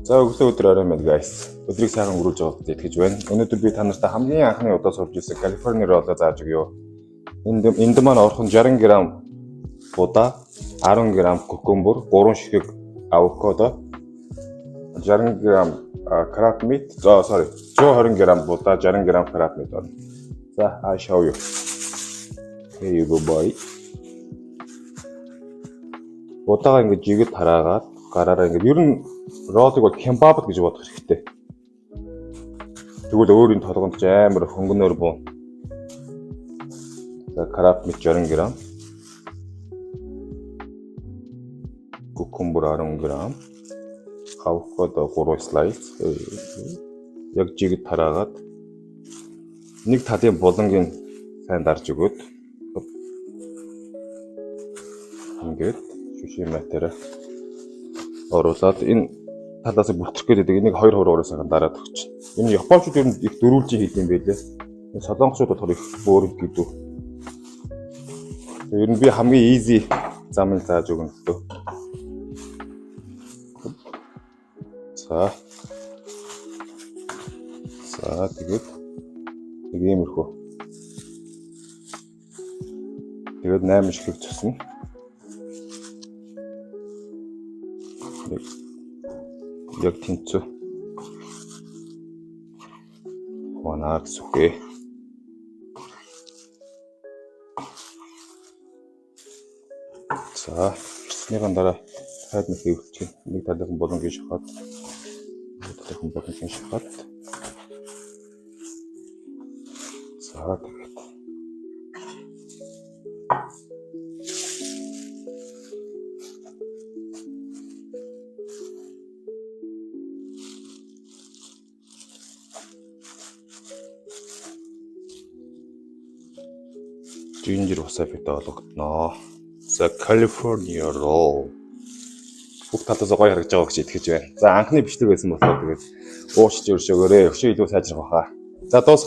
За өглөө өдөр орой мэд guys. Өдрийг сайхан өнгөрүүлж байгааг итгэж байна. Өнөөдөр би та нартай хамгийн анхны удаа сурж ирсэн Калифорни роллоо зааж өгье. Энд маань орхон 60 г будаа, 10 г кукумбер, 3 ширхэг авокадо, 60 г crab meat, 120 г будаа, 60 г crab meat байна. За, I show you. Here you go boy. Будаага ингэж жигэд хараагаад гараараа ингэж ер нь роллыг бол кебаб гэж бодох хэрэгтэй. Тэгвэл өөрийн толгонд амар хөнгөнөр буу. За crab meat 60 г. Кукумбер 10 г. Авокадо 3 слайс. Яг жигэд хараагаад нэг талын булангийн сайн дарж өгөөд ингээд шүшийн материал оруулаад энэ талаас бүртгэх гэдэг энийг 2 хуруураас сайхан дараад өгч. Энэ японочууд ер нь их дөрүүлжин хийх юм байлээ. Энэ солонгосууд болохоор их бөөрөг гэдэг. Ер нь би хамгийн easy замыг зааж өгнө гэдэг. За тэгээд нэг иймэрхүү. Тэгээд 8 ширхэг цусна. Яг тэнцүү. Хонаар сүхээ. За, ирснийхэн дараа хайд нэг хэвлэж нэг талын боломжийг шахаад нэг талын боломжийг шахаад. За, тэгээд ginger wasabi-тэй олгодноо. За California roll. Бүх талаас гоё харагдаж байгаа гэж итгэж байна. За анхны бичлэг байсан болохоор тэгээд уушч өршөөгөөрэй. Өшөө илүү сайжрах баха. За дуусах